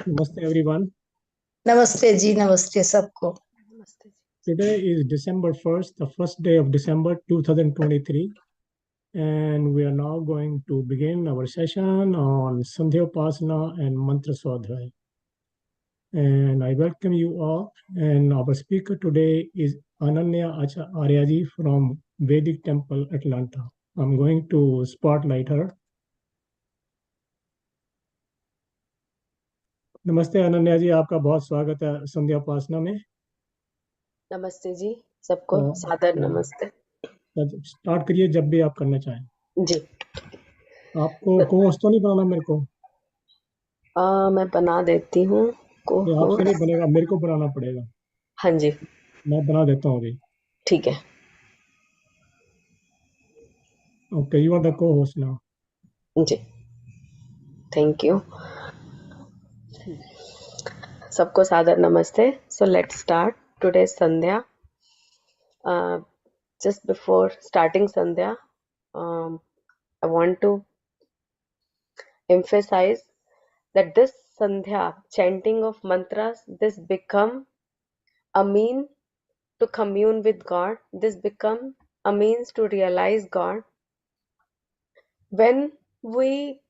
Namaste everyone. नमस्ते जी, नमस्ते सबको। Today is December 1st, the first day of December 2023, and we are now going to begin our session on Sandhya Upaasanaa and Mantra Swadhyaya. And I welcome you all. And our speaker today is Ananya Arya ji from Vaidik Temple, Atlanta. I'm going to spotlight her. नमस्ते अनन्या जी, आपका बहुत स्वागत है संध्या उपासना में। नमस्ते जी, सबको सादर नमस्ते। स्टार्ट करिए जब भी आप करना चाहें। जी, आपको को-होस्ट तो नहीं बनाना मेरे को? मैं बना देती हूँ आपसे नहीं बनेगा, मेरे को बनाना पड़ेगा। हाँ जी, मैं बना देता हूँ अभी। ठीक है। Okay, you are the co-host now. जी, थैंक यू। सबको सादर नमस्ते। So let's start today's Sandhya. Just before starting Sandhya, I want to emphasize that this Sandhya, chanting of mantras, this become a mean to commune with God. This become a means to realize God. When we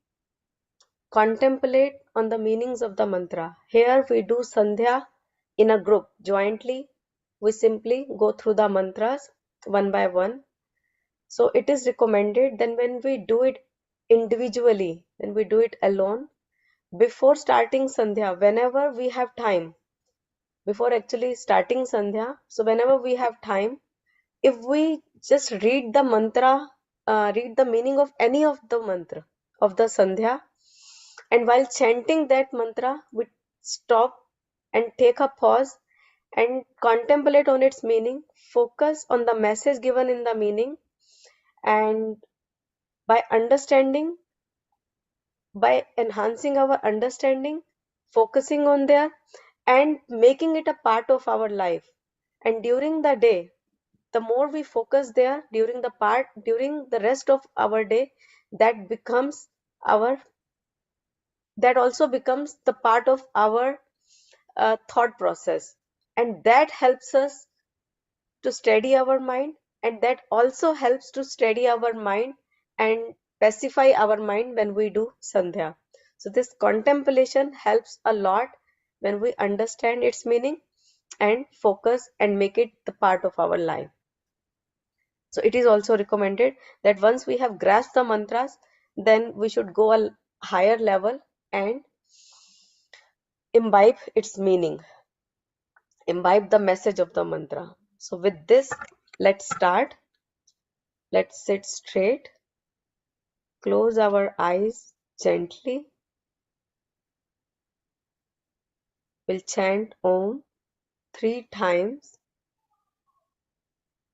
contemplate on the meanings of the mantra, here we do Sandhya in a group jointly. We simply go through the mantras one by one. So it is recommended then when we do it individually, when we do it alone, before starting Sandhya, whenever we have time, before actually starting Sandhya, so whenever we have time, if we just read the mantra, read the meaning of any of the mantra of the Sandhya, and while chanting that mantra, we stop and take a pause and contemplate on its meaning, focus on the message given in the meaning, and by understanding, by enhancing our understanding, focusing on there and making it a part of our life. And during the day, the more we focus there during the rest of our day, that also becomes the part of our thought process, and that helps us to steady our mind, and that also helps to steady our mind and pacify our mind when we do Sandhya. So this contemplation helps a lot when we understand its meaning and focus and make it the part of our life. So it is also recommended that once we have grasped the mantras, then we should go a higher level and imbibe its meaning, imbibe the message of the mantra. So with this, let's start. Let's sit straight, close our eyes gently. We'll chant Om 3 times.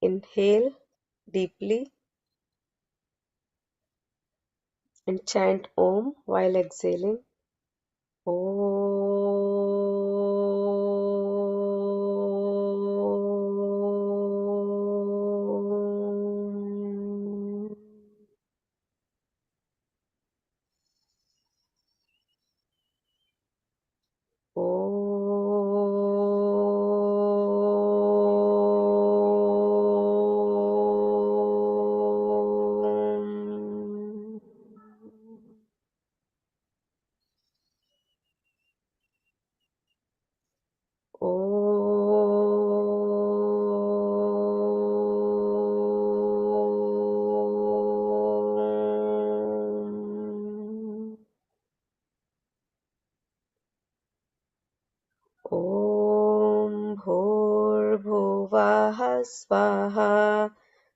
Inhale deeply and chant Om while exhaling. Om Bhurbhuvah Swaha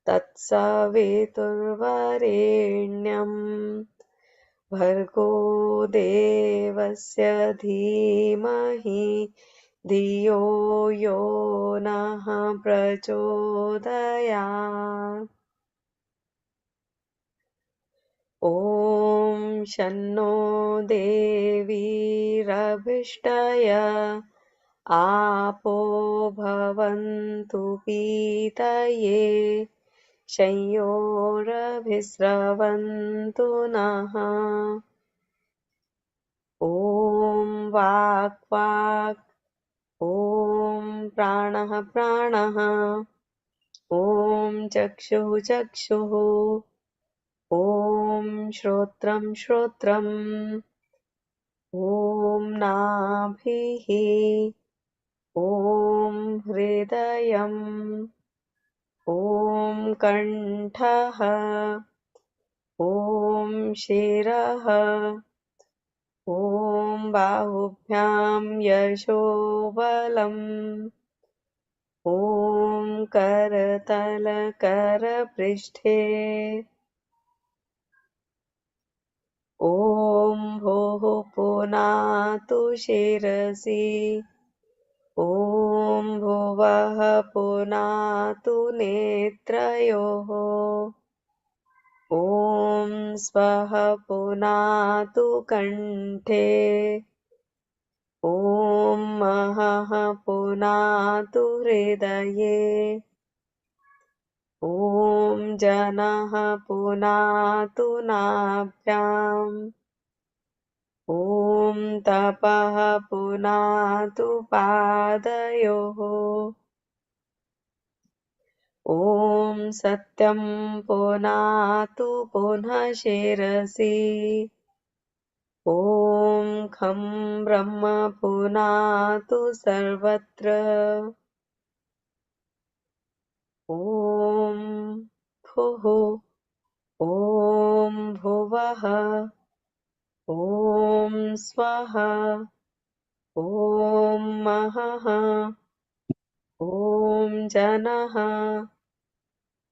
Tatsaviturvarenyam Bhargo Devasya Dhimahi Dhiyo Yo Naha Prachodayat. Om Shanno Devi Rabhishtaya Apo Bhavantu Pitaye Shanyora-bhisravantu. Shayyorabhisravantu. Naha. Om Shanno Devi Rabhishtaya Apo Bhavantu Pitaye Shayyorabhisravantu. Naha. Om Shanno Devi Rabhishtaya Apo Bhavantu Pitaye Shayyorabhisravantu. Naha. Om Shanno Devi Rabhishtaya Apo Bhavantu Pitaye Shayyorabhisravantu. Naha. ॐ वाक् वाक्, ॐ प्राणः प्राणः, ॐ चक्षुः चक्षुः, ॐ श्रोत्रं श्रोत्रम्, ॐ नाभिः, ॐ हृदयम्, ॐ कण्ठः, ॐ शिरः, ॐ बाहुभ्यां यशोबलम्, ॐ करतलकरपृष्ठे, ॐ भोः पुनातु शिरसि, ॐ भुवः पुनातु नेत्रयोः, ॐ स्वः पुनातु कण्ठे, ॐ महः पुनातु हृदये, ॐ जनः पुनातु नाभ्याम्, ॐ तपः पुनातु पादयोः, ॐ सत्यं पुनातु पुनः शिरसि, ॐ खं ब्रह्म पुनातु सर्वत्र, ॐ भुः, ॐ भुवः, ॐ स्वः, ॐ महः, ॐ जनः,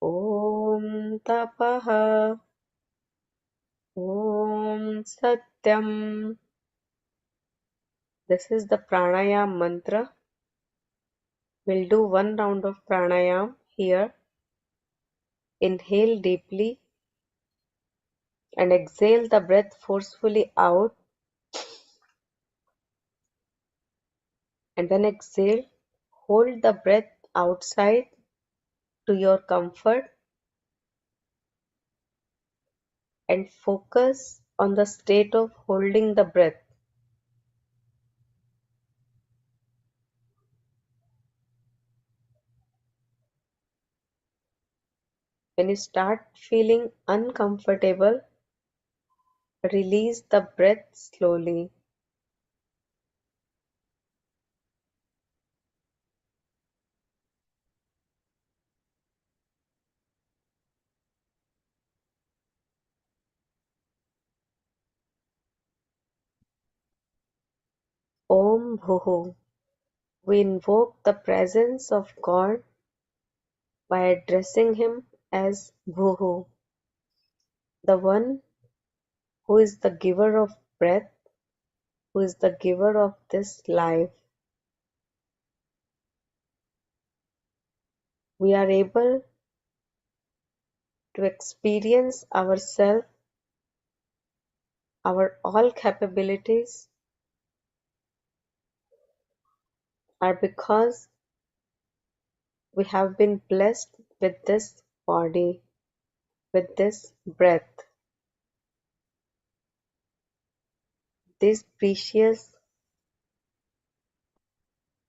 ॐ तपः, ॐ सत्यम्. This is the pranayam mantra. We'll do one round of pranayam here. Inhale deeply and exhale the breath forcefully out, and when exhale, hold the breath outside to your comfort and focus on the state of holding the breath. When you start feeling uncomfortable, release the breath slowly. Om Bhuhu. We invoke the presence of God by addressing Him as Bhuhu, the one who is the giver of breath, who is the giver of this life. We are able to experience ourselves, our all capabilities are because we have been blessed with this body, with this breath, these precious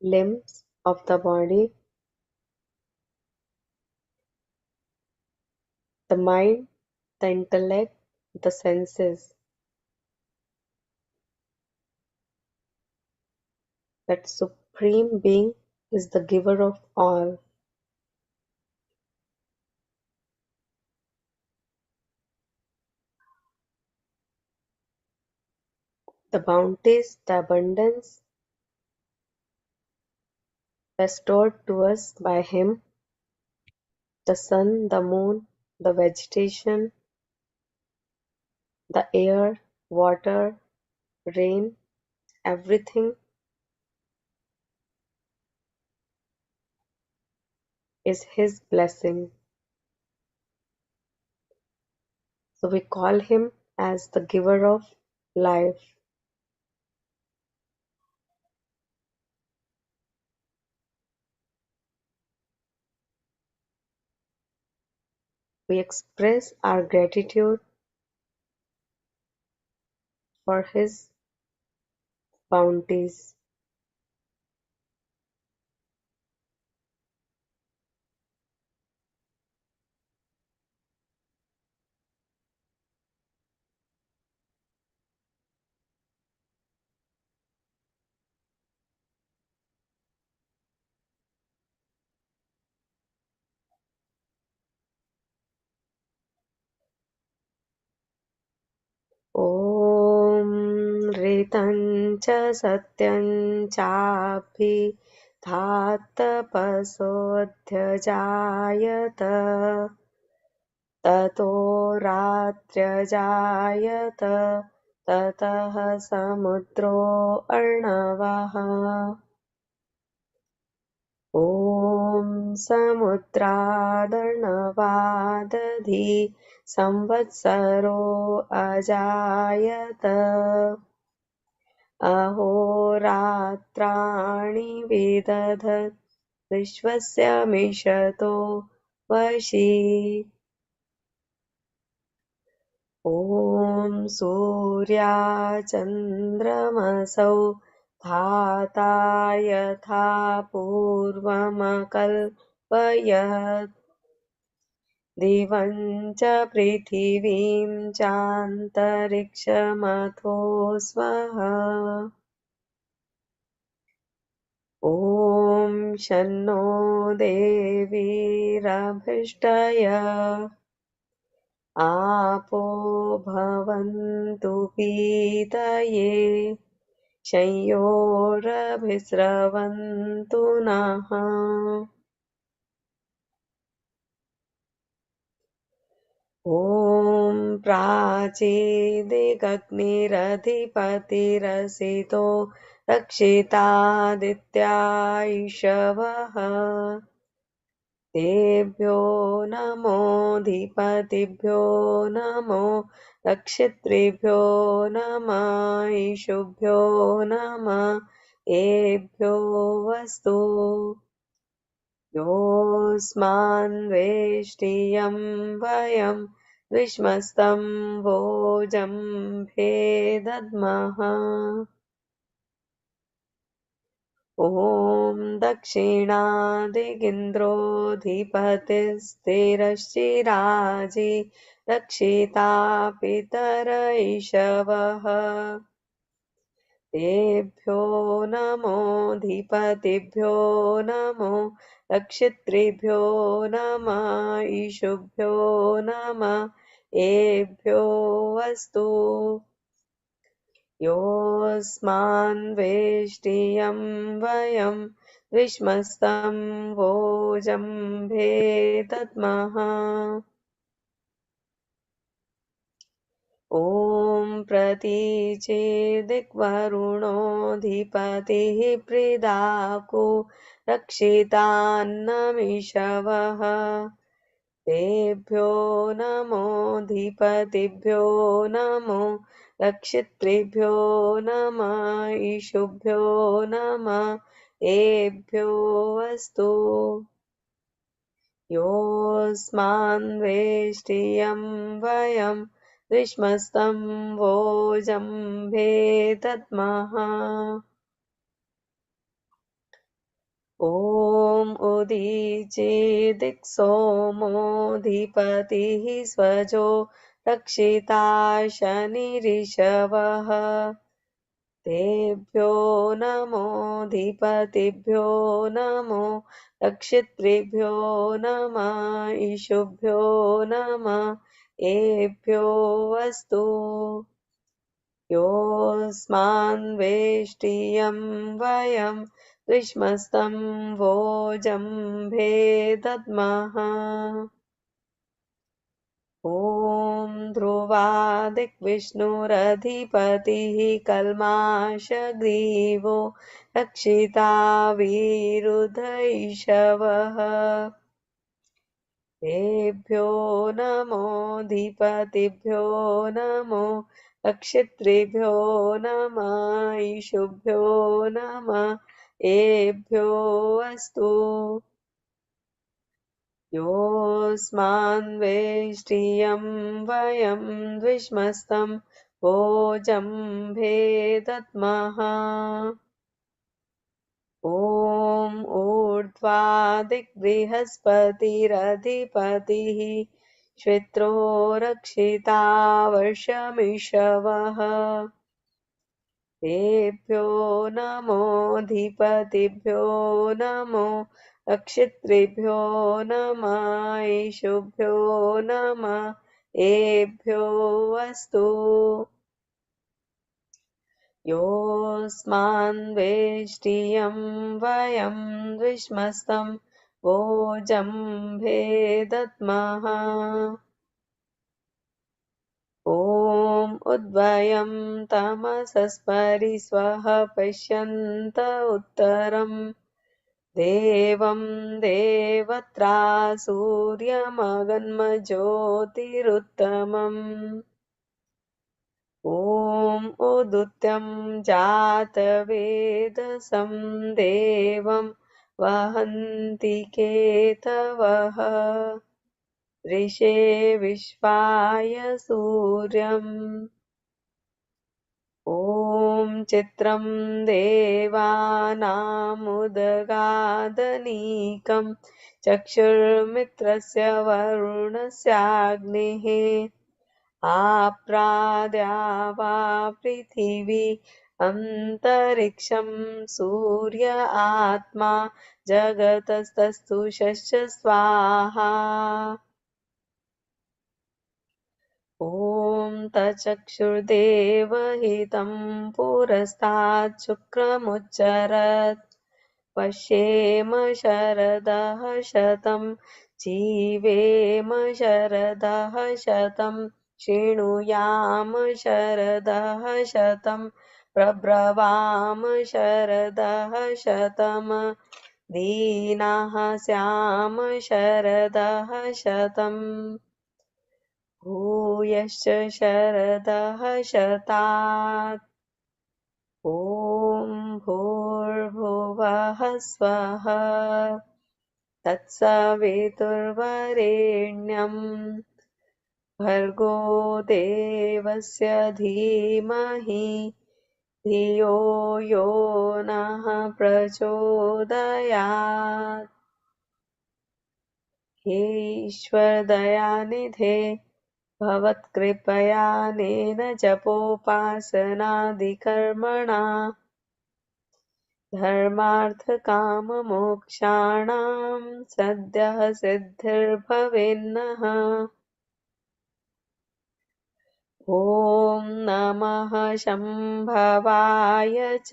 limbs of the body, the mind, the intellect, the senses. That Supreme Being is the giver of all. The bounties, the abundance bestowed to us by Him, the sun, the moon, the vegetation, the air, water, rain, everything is His blessing. So we call Him as the giver of life. We express our gratitude for His bounties. ॐ ऋतं च सत्यं चाभिधात्तपसोऽध्यजायत ततो रात्र्यजायत ततः समुद्रो अर्णवः ॐ समुद्रादर्णवादधि संवत्सरो अजायत अहोरात्राणि विदधत् विश्वस्य मिषतो वशी ॐ सूर्याचन्द्रमसौ धाता यथा पूर्वमकल्पयत् दिवं च पृथिवीं चान्तरिक्षमथो स्वः ॐ शन्नो देवीरभिष्टय आपो भवन्तु पीतये शंयोरभिस्रवन्तु नः ॐ प्राचीदिगग्निरधिपतिरसितो रक्षितादित्या इषवः तेभ्यो नमोऽधिपतिभ्यो नमो नक्षत्रेभ्यो नमः ईशुभ्यो नमः एभ्यो वस्तु योऽस्मान्वेष्टियं वयं विश्मस्तं वोजं भेदद्मः ॐ दक्षिणादिगिन्द्रोऽधिपतिस्थिरश्चिराजि रक्षिता पितर इषवः तेभ्यो नमोऽधिपतिभ्यो नमो नक्षत्रेभ्यो नमः ईशुभ्यो नमः एभ्यो वस्तु योऽस्मान्वेष्टियं वयं विश्मस्तं वोजं भेदद्मः ॐ प्रतीचेदिग्वरुणोऽधिपतिः प्रीदाको रक्षितान्नमिषवः तेभ्यो नमोऽधिपतिभ्यो नमो नक्षत्रेभ्यो नमः ईशुभ्यो नमः एभ्यो वस्तु योऽस्मान्वेष्टियं वयं विश्मस्तं वोजं भेदद्मः ॐ उदीचेदिक्सोमोऽधिपतिः स्वजो रक्षिता शनिरिषवः तेभ्यो नमोऽधिपतिभ्यो नमो नक्षत्रेभ्यो नमः ईशुभ्यो नमः एभ्यो वस्तु योऽस्मान्वेष्टियं वयं विश्मस्तं वोजं भेदद्मः ॐ ध्रुवादिक्विष्णुरधिपतिः कल्माषग्रीवो रक्षिता विरुधैषवः तेभ्यो नमोऽधिपतिभ्यो नमो नक्षत्रेभ्यो नमः ईशुभ्यो नमः एभ्यो वस्तु योऽस्मान्वेष्टियं वयं विश्मस्तं भोजम्भे दद्मः। ॐ ऊर्ध्वादिग्बृहस्पतिरधिपतिः श्वित्रो रक्षिता वर्षमिषवः। तेभ्यो नमोऽधिपतिभ्यो नमो नक्षत्रेभ्यो नमः ईशुभ्यो नमः एभ्यो अस्तु। योऽस्मान्वेष्टियं वयं विश्मस्तं भोजम्भे दद्मः। ॐ उद्वयं तमसस्परिस्वः पश्यन्त उत्तरम् देवं देवत्रा सूर्यमगन्मज्योतिरुत्तमम्। ॐ उदुत्यं जातवेदसं देवं वहन्ति केतवः। ऋषे विश्वाय सूर्यम्। ॐ चित्रं देवानामुदगादनीकं चक्षुर्मित्रस्य वरुणस्याग्निः। आप्राद्यावा पृथिवी अन्तरिक्षं सूर्य आत्मा जगतस्तस्तु शस्य स्वाहा। ॐ तचक्षुर्देवहितं पुरस्तात् शुक्रमुच्चरत्। पश्येम शरदः शतं जीवेम शरदः शतं शृणुयाम शरदः शतं प्रब्रवाम शरदः शतं दीनाः स्याम शरदः शतम्। भूयश्च शरदः शतात्। ॐ भूर्भुवः स्वः तत्सवितुर्वरेण्यं भर्गो देवस्य धीमहि धियो यो नः प्रचोदयात्। हे ईश्वरदयानिधे भवत्कृपयानेन जपोपासनादिकर्मणा धर्मार्थकाममोक्षाणां सद्यः सिद्धिर्भवेन्नः। ॐ नमः शम्भवाय च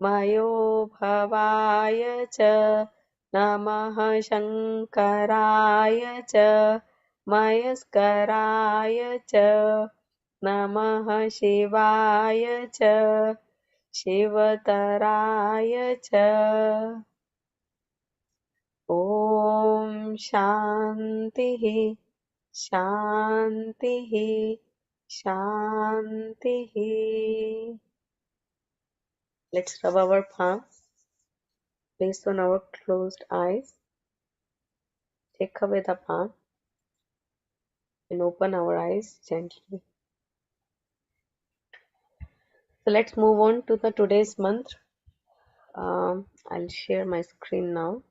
मयोभवाय च नमः शङ्कराय च मयस्कराय च नमः शिवाय च शिवतराय च। ॐ शान्तिः शान्तिः शान्तिः। Let's rub our palms, place on our closed eyes, take away the palm and open our eyes gently. So let's move on to the today's mantra. I'll share my screen now.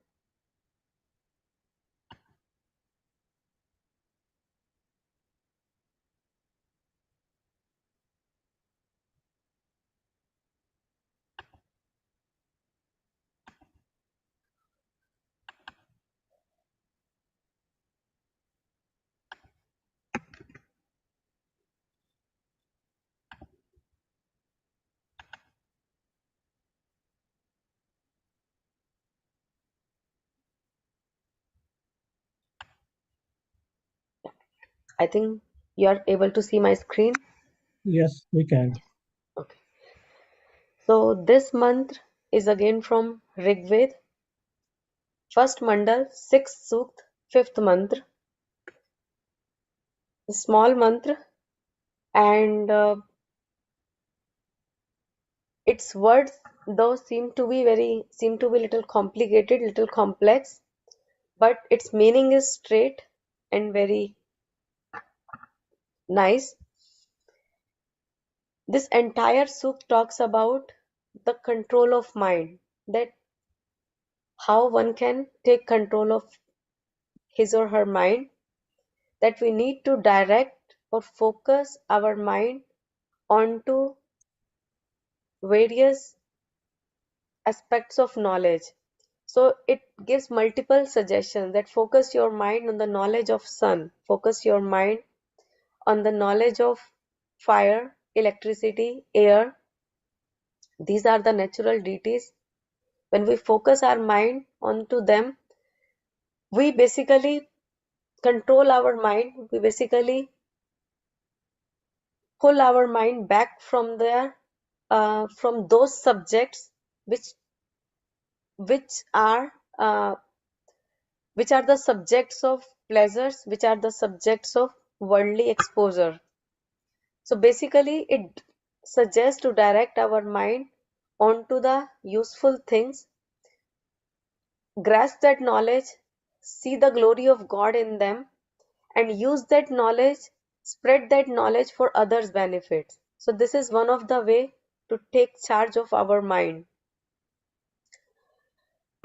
I think you are able to see my screen. Yes, we can. Okay. So this mantra is again from Rigved, first mandal, 6th sukt, 5th mantra. A small mantra, and its words though seem to be little complicated, little complex, but its meaning is straight and very nice. This entire suk talks about the control of mind, that how one can take control of his or her mind, that we need to direct or focus our mind onto various aspects of knowledge. So it gives multiple suggestions that focus your mind on the knowledge of sun, focus your mind on the knowledge of fire, electricity, air. These are the natural deities. When we focus our mind onto them, we basically control our mind. We basically pull our mind back from there, from those subjects which which are uh, which are the subjects of pleasures, which are the subjects of worldly exposure. So basically, it suggests to direct our mind onto the useful things, grasp that knowledge, see the glory of God in them, and use that knowledge, spread that knowledge for others' benefits. So this is one of the way to take charge of our mind.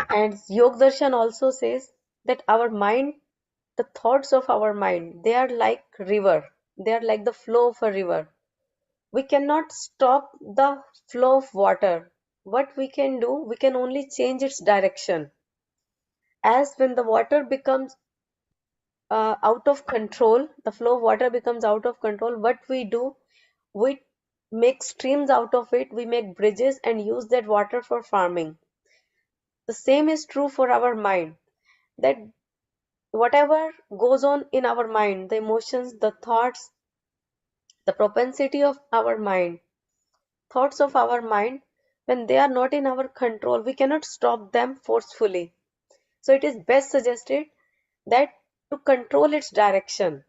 And Yog Darshan also says that our mind, the thoughts of our mind, they are like river. They are like the flow of a river. We cannot stop the flow of water. What we can do, we can only change its direction. As when the water becomes out of control, the flow of water becomes out of control, what we do, we make streams out of it, we make bridges and use that water for farming. The same is true for our mind, that whatever goes on in our mind, the emotions, the thoughts, the propensity of our mind, thoughts of our mind, when they are not in our control, we cannot stop them forcefully. So it is best suggested that to control its direction,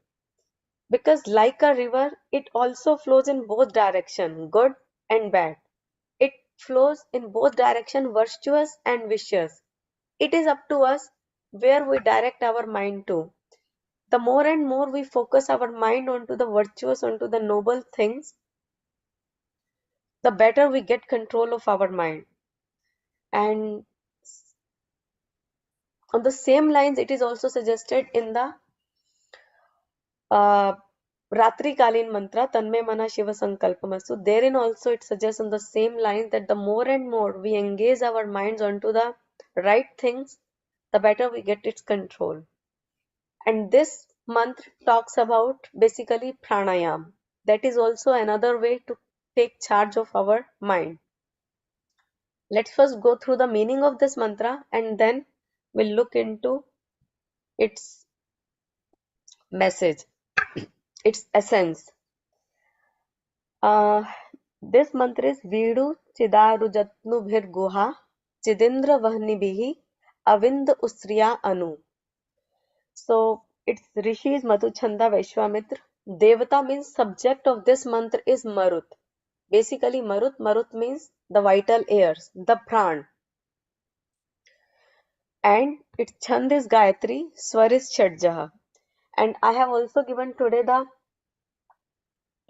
because like a river, it also flows in both direction, good and bad. It flows in both direction, virtuous and vicious. It is up to us where we direct our mind to. The more and more we focus our mind onto the virtuous, onto the noble things, the better we get control of our mind. And on the same lines, it is also suggested in the Ratri Kalin mantra, Tanme Mana Shiva Sankalpamastu. Therein also it suggests on the same line that the more and more we engage our minds onto the right things, the better we get its control. And this mantra talks about basically pranayam. That is also another way to take charge of our mind. Let's first go through the meaning of this mantra and then we'll look into its message, its essence. This mantra is Vidu Chidarujatnubhir Guha Chidindra Vahnibihi Avind Usriya Anu. So it's Rishis Madhuchanda Vaishwamitra. Devata means subject of this mantra is Marut. Basically Marut means the vital airs, the pran. And its chand is Gayatri, swar is Shadjaha. And I have also given today the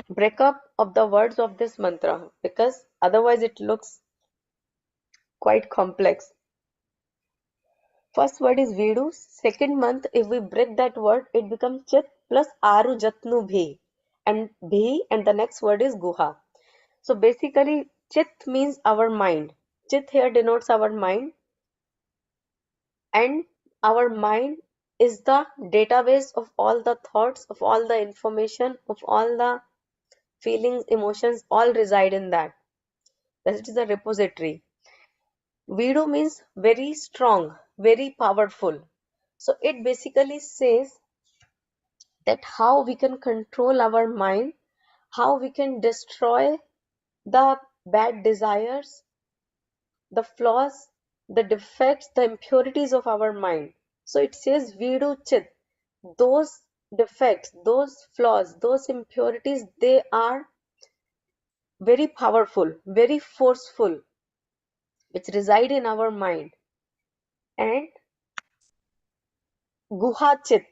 breakup of the words of this mantra because otherwise it looks quite complex. First word is Vidu. Second month, if we break that word, it becomes Chit plus Aru Jatnu Bhi. And Bhi and the next word is Guha. So basically, Chit means our mind. Chit here denotes our mind. And our mind is the database of all the thoughts, of all the information, of all the feelings, emotions, all reside in that. That is the repository. Vidu means very strong, very powerful. So it basically says that how we can control our mind, how we can destroy the bad desires, the flaws, the defects, the impurities of our mind. So it says Vidu Chit. Those defects, those flaws, those impurities, they are very powerful, very forceful, which reside in our mind. And Guha Chit,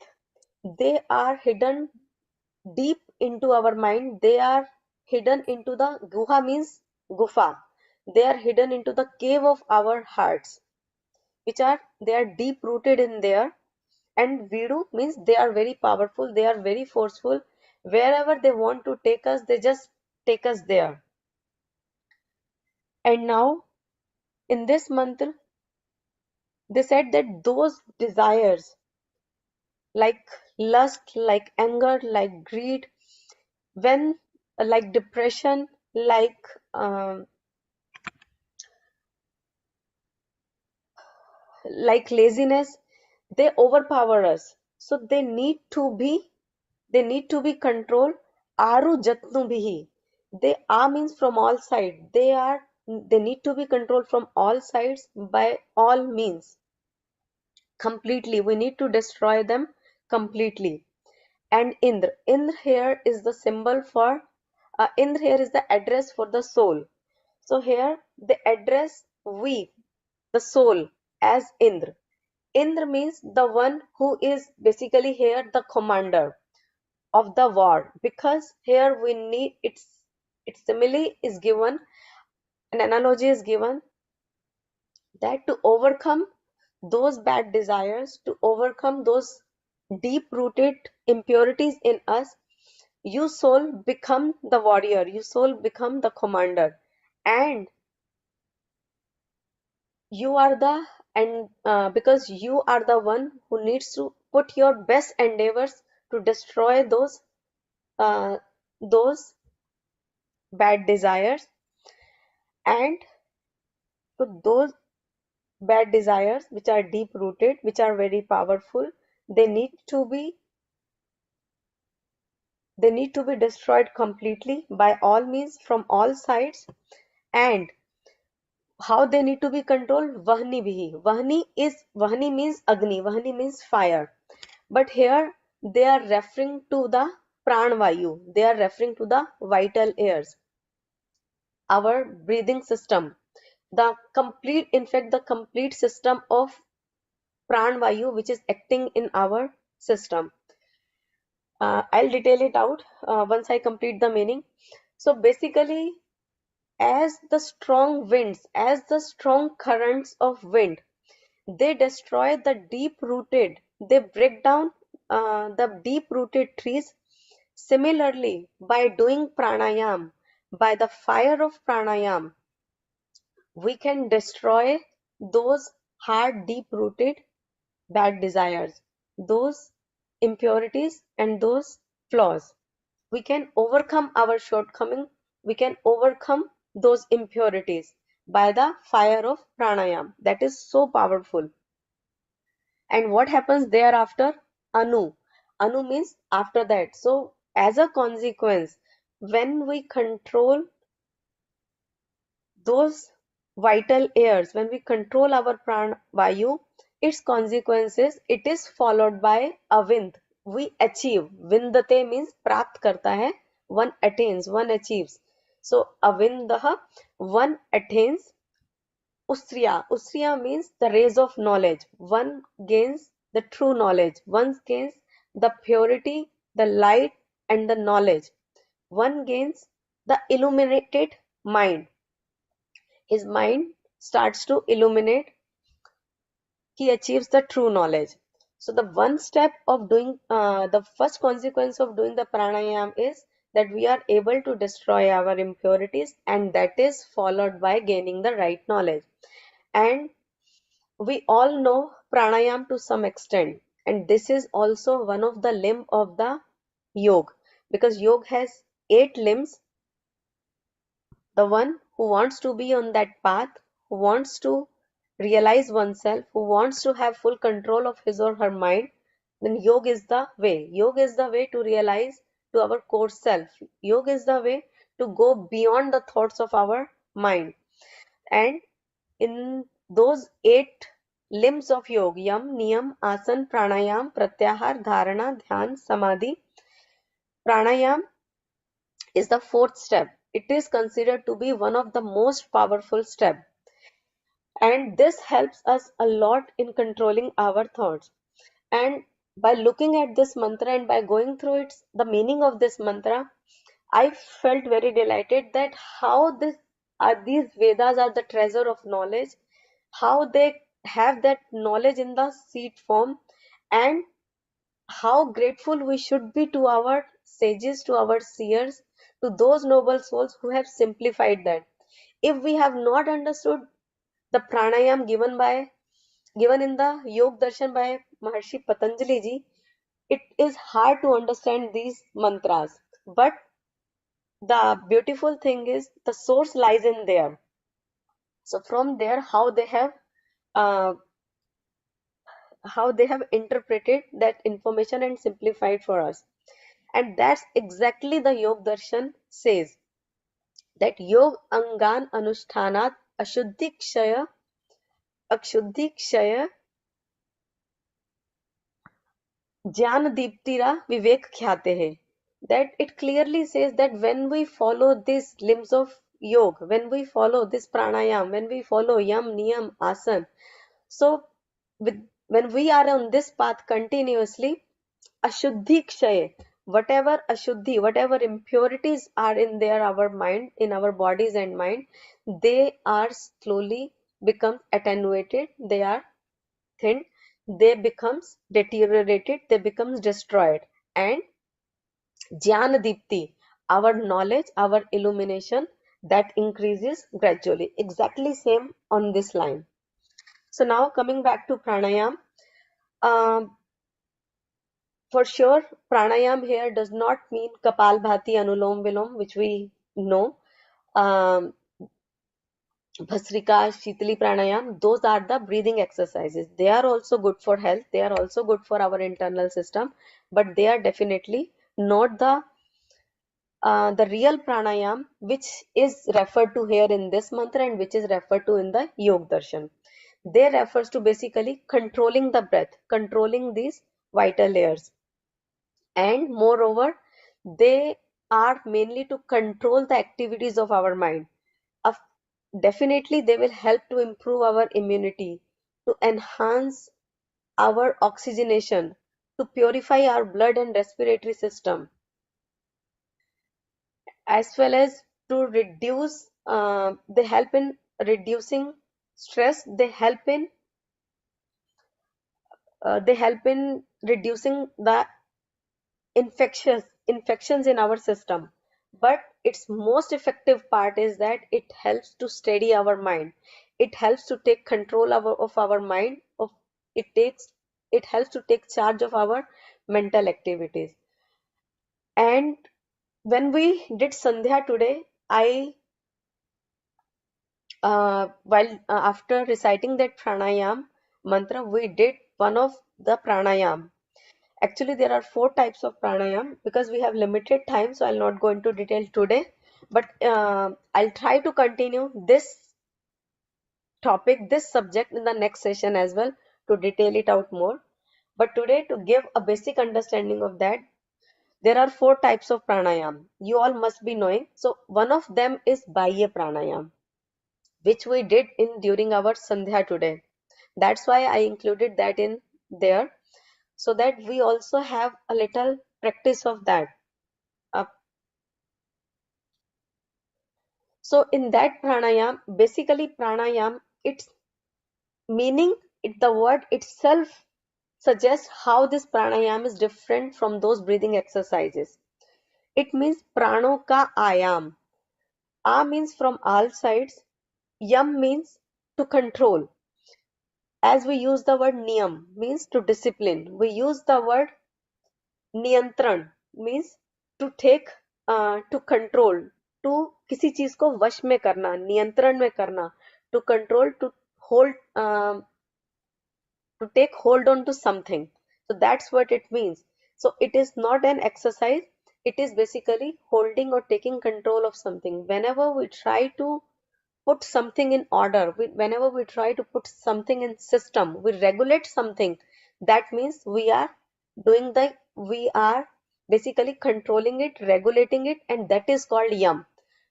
they are hidden deep into our mind. They are hidden into the guha means gufa. They are hidden into the cave of our hearts, they are deep rooted in there. And Vidu means they are very powerful, they are very forceful. Wherever they want to take us, they just take us there. And now in this mantra, they said that those desires like lust, like anger, like greed, when like depression, um, like laziness, they overpower us. So they need to be controlled. Aru jatnu bihi. They are means from all sides. They need to be controlled from all sides by all means. Completely. We need to destroy them completely. And Indra here is the symbol for Indra here is the address for the soul. So here they address we, the soul, as Indra. Indra means the one who is basically here the commander of the war, because here we need its simile is given, an analogy is given, that to overcome those bad desires, to overcome those deep rooted impurities in us, you soul become the warrior, you soul become the commander, and you are the and because you are the one who needs to put your best endeavors to destroy uh, those bad desires. And to those bad desires which are deep rooted, which are very powerful, they need to be destroyed completely by all means from all sides. And how they need to be controlled? Vahni bihi. Vahni means agni, Vahni means fire. But here they are referring to the pranvayu, they are referring to the vital airs, our breathing system, the complete system of pranvayu which is acting in our system. I'll detail it out once I complete the meaning. So basically, as the strong winds, as the strong currents of wind, they destroy the deep rooted, they break down the deep rooted trees. Similarly, by doing pranayam, by the fire of pranayam, we can destroy those hard, deep rooted bad desires, those impurities, and those flaws. We can overcome our shortcoming, we can overcome those impurities by the fire of pranayam. That is so powerful. And what happens thereafter? Anu. Anu means after that. So, as a consequence, when we control those vital airs, when we control our pran vayu, its consequences, it is followed by avind. We achieve. Vindate means prapt karta hai. One attains, one achieves. So avindah, one attains. Usriya means the rays of knowledge. One gains the true knowledge. One gains the purity, the light, and the knowledge. One gains the illuminated mind. His mind starts to illuminate. He achieves the true knowledge. So the one step of doing, the first consequence of doing the pranayam is that we are able to destroy our impurities, and that is followed by gaining the right knowledge. And we all know pranayam to some extent, and this is also one of the limb of the yoga, because yoga has 8 limbs. The one who wants to be on that path, who wants to realize oneself, who wants to have full control of his or her mind, then yoga is the way. Yoga is the way to realize to our core self. Yoga is the way to go beyond the thoughts of our mind. And in those 8 limbs of yoga, yam, niyam, asan, pranayam, pratyahar, dharana, dhyan, samadhi, pranayam is the 4th step. It is considered to be one of the most powerful steps, and this helps us a lot in controlling our thoughts. And by looking at this mantra and by going through its the meaning of this mantra, I felt very delighted that how these Vedas are the treasure of knowledge, how they have that knowledge in the seed form, and how grateful we should be to our sages, to our seers, to those noble souls who have simplified that. If we have not understood the pranayam given in the Yog Darshan by Maharshi Patanjali ji, it is hard to understand these mantras. But the beautiful thing is the source lies in there. So from there, uh, how they have interpreted that information and simplified for us. And that's exactly the Yog Darshan says that Yog Angan Anushtanat Ashuddhi Kshaya Akshuddhi Kshaya Jnana Deeptira Vivek Khyate hai. That it clearly says that when we follow these limbs of yoga, when we follow this pranayam, when we follow yam, niyam, asan, so when we are on this path continuously, Ashuddhi Kshay, whatever Ashuddhi, whatever impurities are in there, our mind, in our bodies and mind, they are slowly become attenuated, they are thinned, they becomes deteriorated, they becomes destroyed. And Jnana Deepti, our knowledge, our illumination, that increases gradually. Exactly same on this line. So now coming back to pranayam, um, for sure, pranayam here does not mean Kapalbhati, Anulom Vilom, which we know. Um, Bhasrika, Shitali pranayam, those are the breathing exercises. They are also good for health. They are also good for our internal system, but they are definitely not the real pranayam, which is referred to here in this mantra and which is referred to in the Yog Darshan. They refers to basically controlling the breath, controlling these vital layers. And moreover, they are mainly to control the activities of our mind. Of, Definitely, they will help to improve our immunity, to enhance our oxygenation, to purify our blood and respiratory system, as well as to reduce, they help in reducing stress, they help in reducing the infections in our system. But its most effective part is that it helps to steady our mind, it helps to take control of our mind, it helps to take charge of our mental activities. And when we did Sandhya today, I while after reciting that pranayam mantra, we did one of the pranayam. Actually, there are four types of pranayam. Because we have limited time, so I'll not go into detail today. But I'll try to continue this topic, this subject in the next session as well, to detail it out more. But today, to give a basic understanding of that, there are four types of pranayam. You all must be knowing. So one of them is Bahya pranayam, which we did in during our Sandhya today. That's why I included that in there, so that we also have a little practice of that. Uh, so in that pranayam, basically pranayam, its meaning, the word itself suggests how this pranayam is different from those breathing exercises. It means prano ka ayam. A means from all sides. Yam means to control. As we use the word niyam, means to discipline. We use the word नियंत्रण means to take to control, to किसी चीज को वश में करना, नियंत्रण में करना, to control, to hold, to take hold on to something. So that's what it means. So it is not an exercise, it is basically holding or taking control of something. Whenever we try to put something in order, whenever we try to put something in system, we regulate something, that means we are basically controlling it, regulating it, and that is called yam.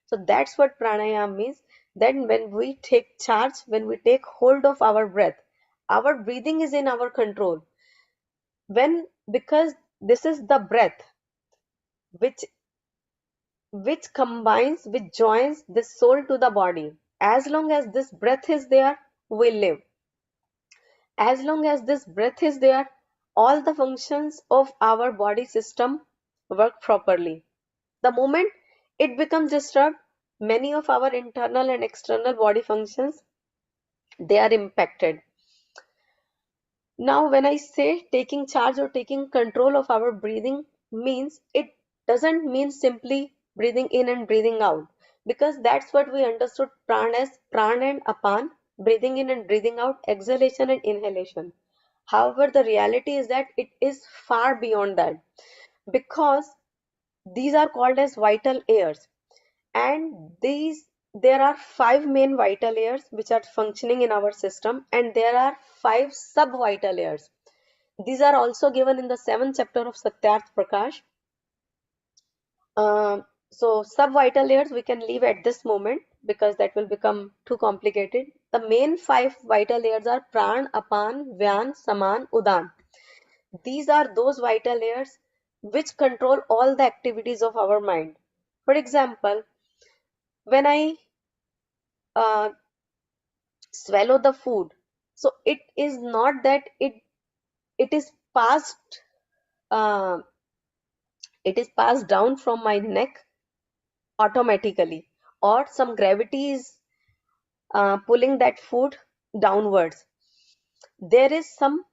So that's what pranayam means. Then when we take charge, when we take hold of our breath, our breathing is in our control. Because this is the breath which which joins this soul to the body. As long as this breath is there, we live. As long as this breath is there, all the functions of our body system work properly. The moment it becomes disturbed, many of our internal and external body functions, they are impacted. Now, when I say taking charge or taking control of our breathing means, it doesn't mean simply breathing in and breathing out, because that's what we understood pran as pran and apan, breathing in and breathing out, exhalation and inhalation. However, the reality is that it is far beyond that, because these are called as vital airs, and there are five main vital airs which are functioning in our system, and there are five sub vital airs. These are also given in the 7th chapter of Satyarth Prakash. So sub-vital layers we can leave at this moment because that will become too complicated. The main five vital layers are Pran, Apan, Vyan, Saman, Udan. These are those vital layers which control all the activities of our mind. For example, when I uh, swallow the food, so it is not that it is passed uh, it is passed down from my neck automatically, or some gravity is pulling that food downwards. There is some,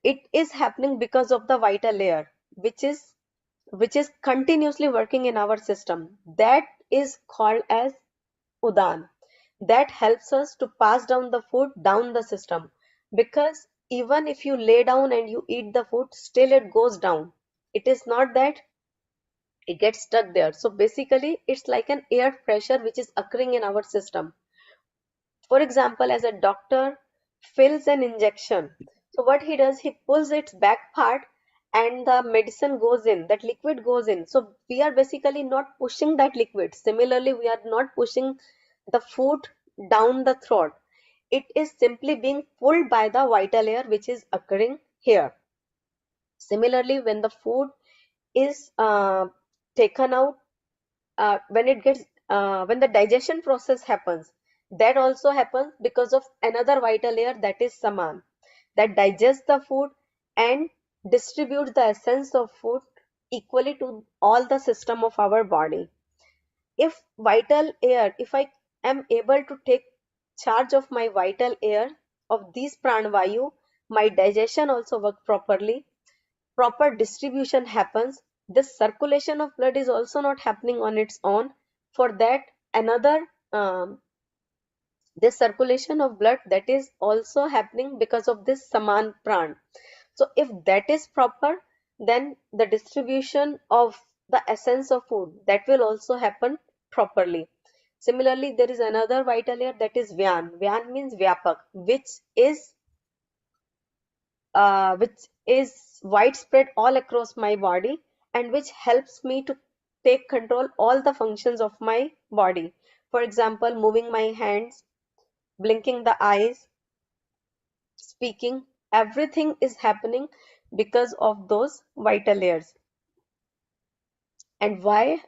it is happening because of the vital layer which is continuously working in our system. That is called as udan. That helps us to pass down the food down the system, because even if you lay down and you eat the food, still it goes down. It is not that it gets stuck there. So basically it's like an air pressure which is occurring in our system. For example, as a doctor fills an injection, so what he does, he pulls its back part and the medicine goes in, that liquid goes in. So we are basically not pushing that liquid. Similarly, we are not pushing the food down the throat. It is simply being pulled by the vital air which is occurring here. Similarly, when the food is taken out, when the digestion process happens, that also happens because of another vital layer, that is saman, that digests the food and distributes the essence of food equally to all the system of our body. If vital air, if I am able to take charge of my vital air of these pranavayu, my digestion also works properly, proper distribution happens. This circulation of blood is also not happening on its own. For that, another this circulation of blood, that is also happening because of this saman pran. So if that is proper, then the distribution of the essence of food, that will also happen properly. Similarly, there is another vital layer, that is vyan. Vyan means vyapak, which is widespread all across my body, and which helps me to take control all the functions of my body. For example, moving my hands, blinking the eyes, speaking, everything is happening because of those vital layers. And why?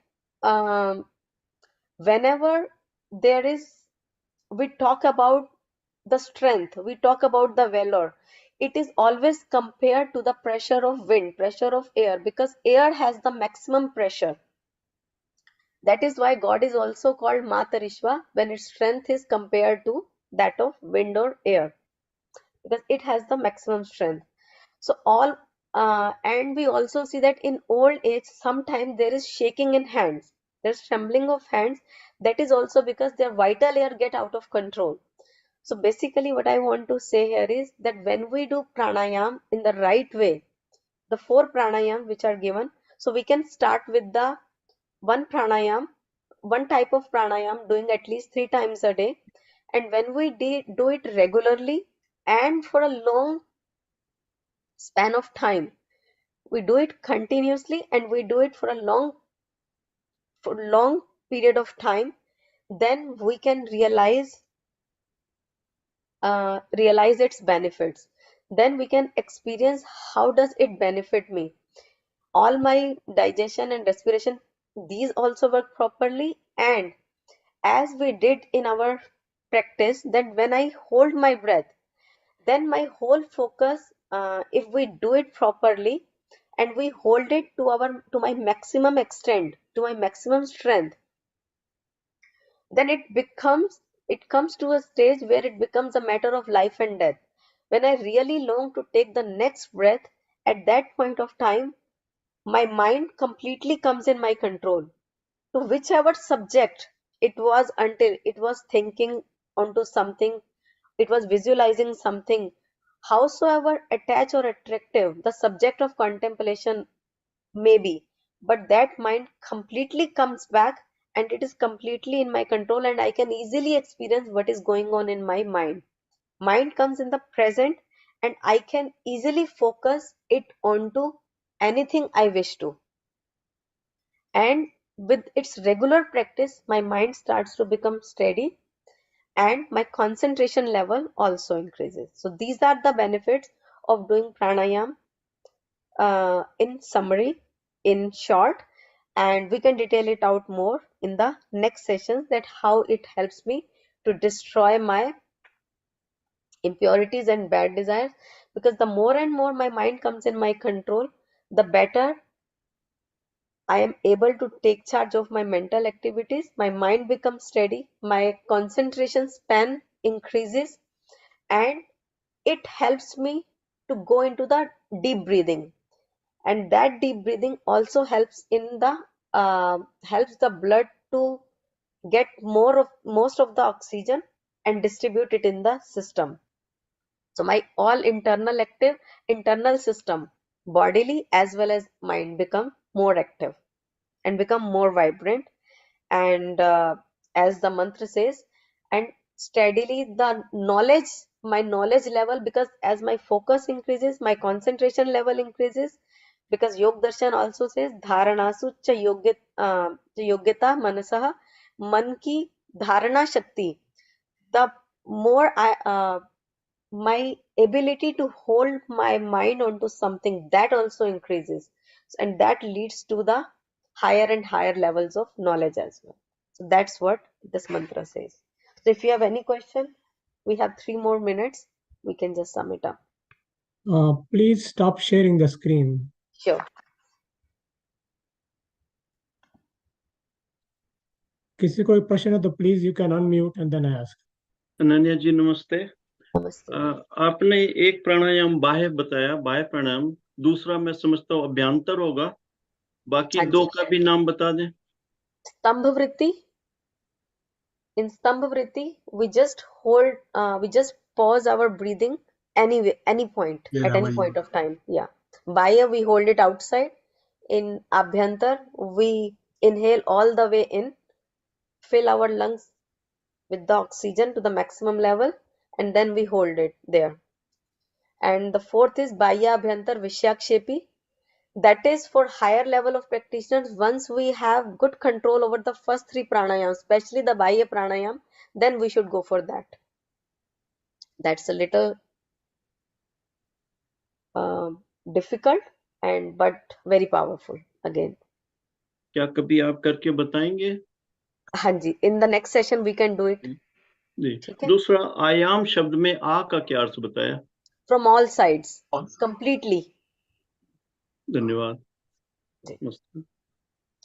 Whenever there is, we talk about the strength, we talk about the valor, it is always compared to the pressure of wind, pressure of air, because air has the maximum pressure. That is why God is also called Matarishwa when its strength is compared to that of wind or air, because it has the maximum strength. So and we also see that in old age sometimes there is shaking in hands, there's trembling of hands. That is also because their vital air get out of control. So basically what I want to say here is that when we do pranayam in the right way, the four pranayam which are given, so we can start with the one pranayam, one type of pranayam, doing at least 3 times a day. And when we do it regularly and for a long span of time, we do it continuously and we do it for a long period of time, then we can realize its benefits. Then we can experience how does it benefit me. All my digestion and respiration these also work properly. And as we did in our practice, that when I hold my breath, then my whole focus, if we do it properly and we hold it to my maximum extent, to my maximum strength, then it comes to a stage where it becomes a matter of life and death. When I really long to take the next breath, at that point of time, my mind completely comes in my control to whichever subject it was, until it was thinking onto something, it was visualizing something, howsoever attached or attractive the subject of contemplation may be, but that mind completely comes back and it is completely in my control, and I can easily experience what is going on in my mind. Mind comes in the present and I can easily focus it onto anything I wish to. And with its regular practice, my mind starts to become steady and my concentration level also increases. So these are the benefits of doing pranayam, in summary, in short, and we can detail it out more in the next sessions, that how it helps me to destroy my impurities and bad desires. Because the more and more my mind comes in my control, the better I am able to take charge of my mental activities. My mind becomes steady, my concentration span increases, and it helps me to go into the deep breathing. And that deep breathing also helps the blood to get most of the oxygen and distribute it in the system. So my all internal system, bodily as well as mind, become more active and become more vibrant. And as the mantra says, and steadily my knowledge level, because as my focus increases, my concentration level increases, because Yog Darshan also says dharanasu cha yogyata manasah, man ki dharana shakti, the more my ability to hold my mind onto something, that also increases, and that leads to the higher and higher levels of knowledge as well. So that's what this mantra says. So if you have any question, we have 3 more minutes, we can just sum it up. Please stop sharing the screen. Sure. किसी कोई प्रश्न है तो please you can unmute and then ask. Ananya ji नमस्ते. Namaste. आपने एक प्राणायाम बाह्य बताया, बाह्य प्राणायाम, दूसरा मैं समझता हूँ अभ्यंतर होगा, बाकी हाँ दो जी. का भी नाम बता दें. Stambha vritti. In Stambha vritti, we just pause our breathing any point, Yeah, at any वही. point of time. Yeah. Baya, we hold it outside. In Abhyantar, we inhale all the way in, fill our lungs with the oxygen to the maximum level, and then we hold it there. And the fourth is Baya Abhyantar Vishyakshepi. That is for higher level of practitioners. Once we have good control over the first 3 pranayams, especially the Baya pranayam, then we should go for that. That's a little difficult but very powerful again. क्या कभी आप करके बताएंगे? हाँ जी, in the next session we can do it. जी. ठीक है? दूसरा, आयाम शब्द में आ का क्या अर्थ बताया? From all sides, completely. धन्यवाद. जी. नमस्ते.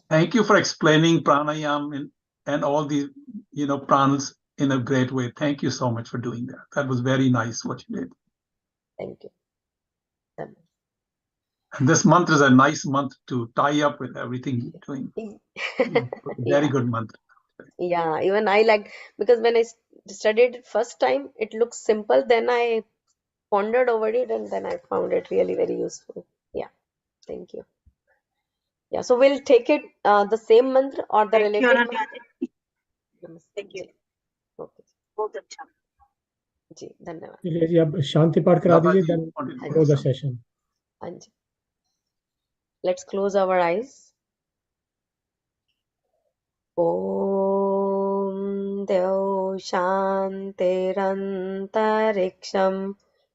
Thank you for explaining pranayam and all the pranas in a great way. Thank you so much for doing that. That was very nice what you did. Thank you. Done. And this month is a nice month to tie up with everything you're doing. Very good month. Yeah, even I liked, because when I studied it first time, it looks simple. Then I pondered over it and then I found it really very useful. Yeah, thank you. Yeah, so we'll take it the same mantra or the Thank you, related Ananya. mantra. Namaste. Thank you. Ji. Okay. बहुत अच्छा. जी, धन्यवाद. चलिए जी, अब शांति पाठ करा Baba दीजिए, ji then wanted to close the say session. हाँ जी. Let's close our eyes. ॐ द्यौ शान्तिरन्तरिक्षं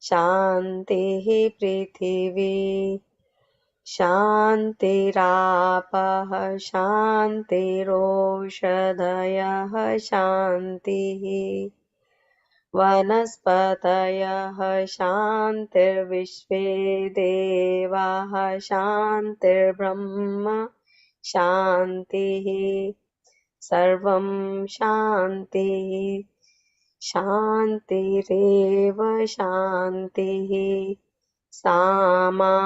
शान्तिः पृथिवी शान्तिरापः शान्तिरोषधयः शान्तिः वनस्पतयः शान्तिर्विश्वे देवाः शान्तिर्ब्रह्म शान्तिः सर्वं शान्तिः शान्तिरेव शान्तिः सामा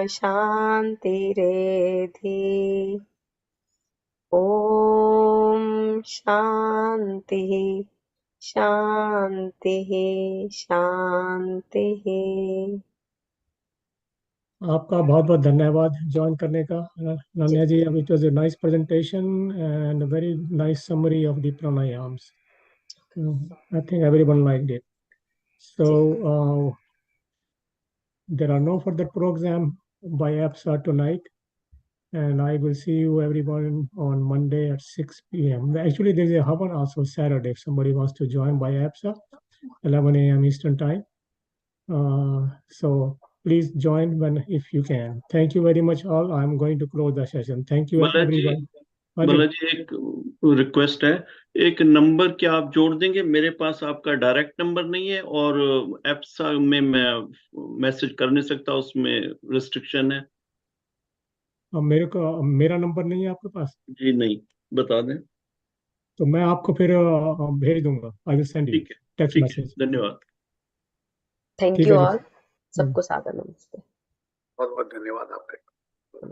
शान्तिरेधि ॐ शान्तिः शान्तिः शान्तिः। आपका बहुत बहुत धन्यवाद ज्वाइन करने का Ananya ji. It was a nice presentation and very nice summary of the pranayams. I think everyone liked it. So there are no further program by APSA tonight, and I will see you everyone on Monday at 6 p.m. Actually, there is a Havan also Saturday if somebody wants to join by APSA, 11 a.m. Eastern time. So please join when if you can. Thank you very much all. I'm going to close the session. Thank you everyone. Balaji एक request है, एक number क्या आप जोड़ देंगे? मेरे पास आपका direct number नहीं है और एप्स में मैं मैसेज कर नहीं सकता, उसमें रिस्ट्रिक्शन है। मेरा नंबर नहीं है आपके पास? जी नहीं, बता दें तो मैं आपको फिर भेज दूंगा. आई विल सेंड यू ठीक है, टेक्स्ट ठीक है, मैसेज. धन्यवाद। थैंक ठीक यू है जी. ऑल, सबको सादर नमस्ते। बहुत बहुत धन्यवाद आपका।